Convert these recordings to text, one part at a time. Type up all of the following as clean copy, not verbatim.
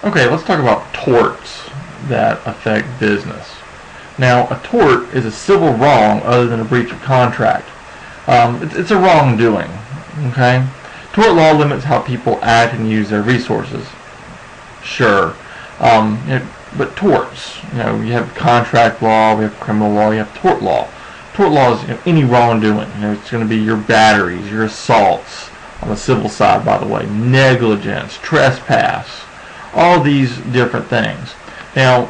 Okay, let's talk about torts that affect business. Now, a tort is a civil wrong other than a breach of contract. It's a wrongdoing. Okay, tort law limits how people act and use their resources. Sure, but torts. You have contract law, we have criminal law, you have tort law. Tort law is any wrongdoing. It's going to be your batteries, your assaults on the civil side, by the way, negligence, trespass, all these different things. Now,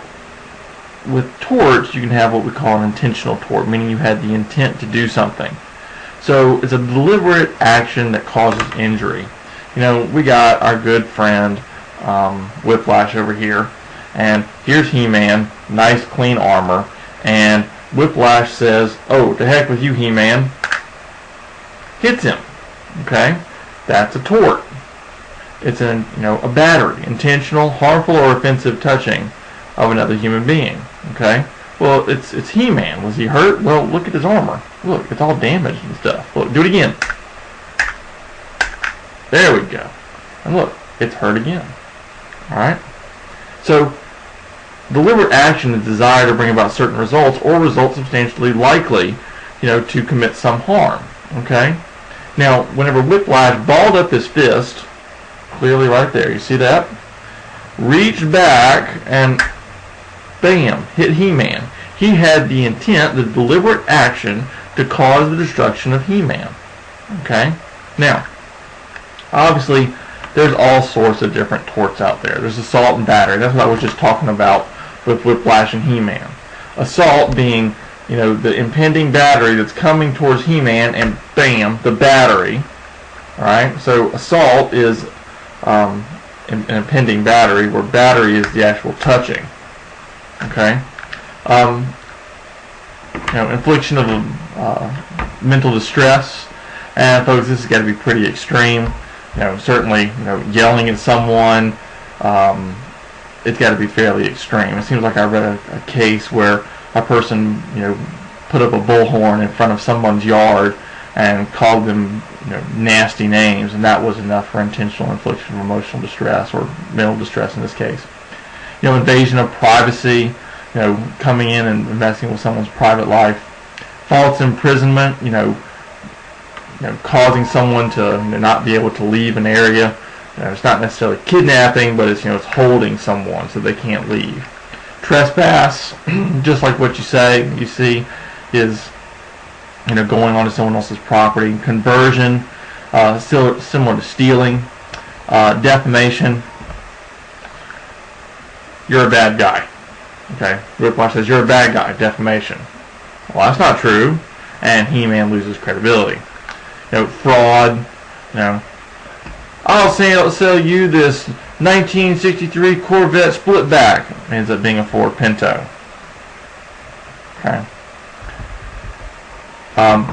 with torts, you can have what we call an intentional tort, meaning you had the intent to do something. So it's a deliberate action that causes injury. We got our good friend Whiplash over here, and here's He-Man, nice clean armor, and Whiplash says, "Oh, to heck with you, He-Man," hits him. Okay, that's a tort. It's a battery, intentional, harmful, or offensive touching of another human being. Okay, well, it's He-Man. Was he hurt? Well, look at his armor. Look, it's all damaged and stuff. Look, do it again. There we go. And look, it's hurt again. All right. So, deliberate action is desire to bring about certain results or results substantially likely, to commit some harm. Okay. Now, whenever Whiplash balled up his fist, clearly right there, you see that? Reached back and bam, hit He-Man. He had the intent, the deliberate action to cause the destruction of He-Man. Okay? Now, obviously, there's all sorts of different torts out there. There's assault and battery. That's what I was just talking about with Whiplash and He-Man. Assault being, the impending battery that's coming towards He-Man, and bam, the battery. Alright? So, assault is an impending battery, where battery is the actual touching. Okay? Infliction of mental distress, and folks, this has got to be pretty extreme. Certainly, yelling at someone, it's got to be fairly extreme. It seems like I read a case where a person, put up a bullhorn in front of someone's yard and called them, nasty names, and that was enough for intentional infliction of emotional distress, or mental distress in this case. Invasion of privacy, coming in and messing with someone's private life. False imprisonment, causing someone to not be able to leave an area. It's not necessarily kidnapping, but it's it's holding someone so they can't leave. Trespass, just like what you see, is going onto someone else's property. Conversion, still similar to stealing. Defamation, you're a bad guy. Okay, Whiplash says you're a bad guy. Defamation. Well, that's not true, and He-Man loses credibility. Fraud. I'll sell you this 1963 Corvette Splitback. It ends up being a Ford Pinto. Okay.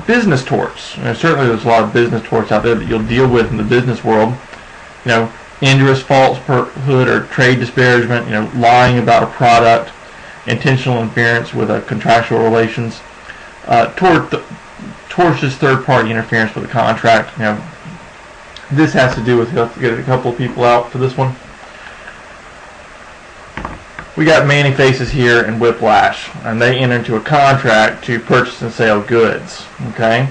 Business torts. Certainly, there's a lot of business torts out there that you'll deal with in the business world. Injurious falsehood or trade disparagement. Lying about a product. Intentional interference with a contractual relations. Tortious third-party interference with a contract. This has to do with, let's get a couple of people out for this one. We got Man-E-Faces here and Whiplash, and they enter into a contract to purchase and sell goods. Okay,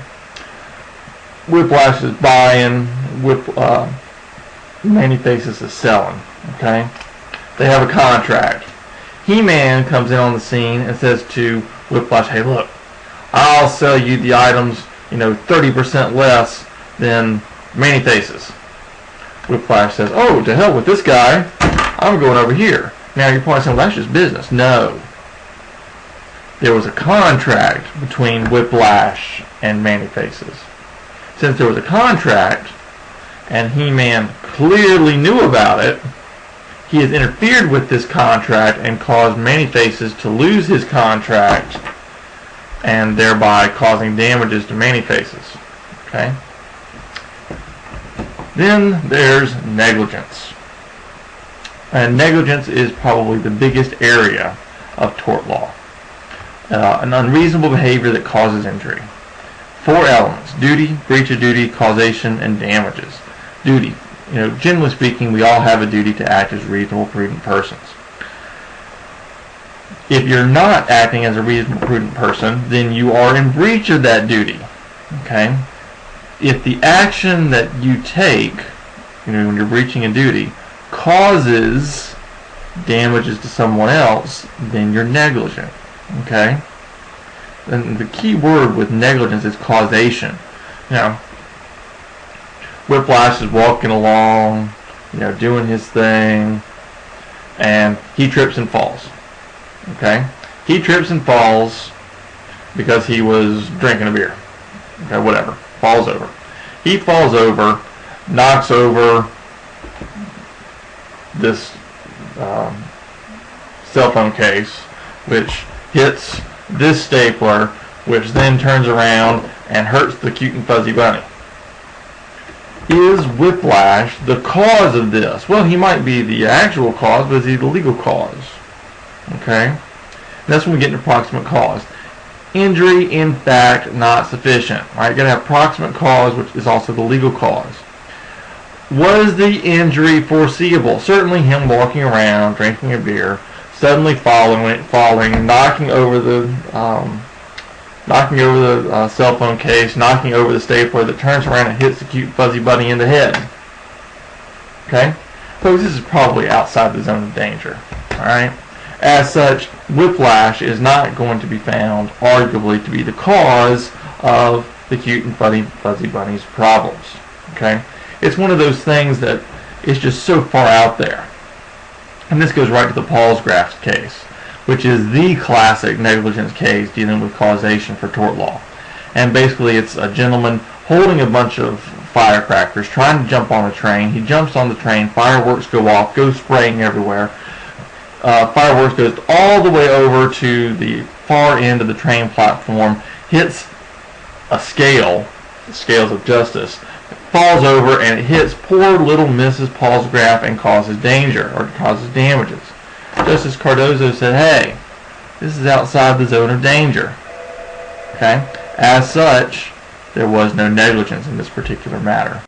Whiplash is buying, Man-E-Faces is selling. Okay, they have a contract. He-Man comes in on the scene and says to Whiplash, "Hey, look, I'll sell you the items, 30% less than Man-E-Faces." Whiplash says, "Oh, to hell with this guy. I'm going over here." Now you're probably saying, well, that's just business. No. There was a contract between Whiplash and Man-E-Faces. Since there was a contract, and He-Man clearly knew about it, he has interfered with this contract and caused Man-E-Faces to lose his contract, and thereby causing damages to Man-E-Faces. Okay? Then there's negligence. And negligence is probably the biggest area of tort law. An unreasonable behavior that causes injury. 4 elements: duty, breach of duty, causation, and damages. Duty. generally speaking, we all have a duty to act as reasonable, prudent persons. If you're not acting as a reasonable, prudent person, then you are in breach of that duty. Okay? If the action that you take, when you're breaching a duty, causes damages to someone else, then you're negligent. Okay? And the key word with negligence is causation. Whiplash is walking along, doing his thing, and he trips and falls. Okay? He trips and falls because he was drinking a beer. Okay, whatever. Falls over. He falls over, knocks over this cell phone case, which hits this stapler, which then turns around and hurts the cute and fuzzy bunny. Is whiplash the cause of this? Well, he might be the actual cause, but is he the legal cause? Okay? And that's when we get into proximate cause. Injury, in fact, not sufficient. Right? You're going to have proximate cause, which is also the legal cause. Was the injury foreseeable? Certainly him walking around, drinking a beer, suddenly falling, knocking over the cell phone case, knocking over the stapler that turns around and hits the cute fuzzy bunny in the head. Okay? Folks, this is probably outside the zone of danger. Alright? As such, whiplash is not going to be found, arguably, to be the cause of the cute and fuzzy bunny's problems. Okay? It's one of those things that is just so far out there. And this goes right to the Palsgraf case, which is the classic negligence case dealing with causation for tort law. And basically it's a gentleman holding a bunch of firecrackers, trying to jump on a train. He jumps on the train, fireworks go off, go spraying everywhere. Fireworks goes all the way over to the far end of the train platform, hits a scale, the scales of justice, falls over, and it hits poor little Mrs. Palsgraf and causes danger, or causes damages. Justice Cardozo said, hey, this is outside the zone of danger. Okay? As such, there was no negligence in this particular matter.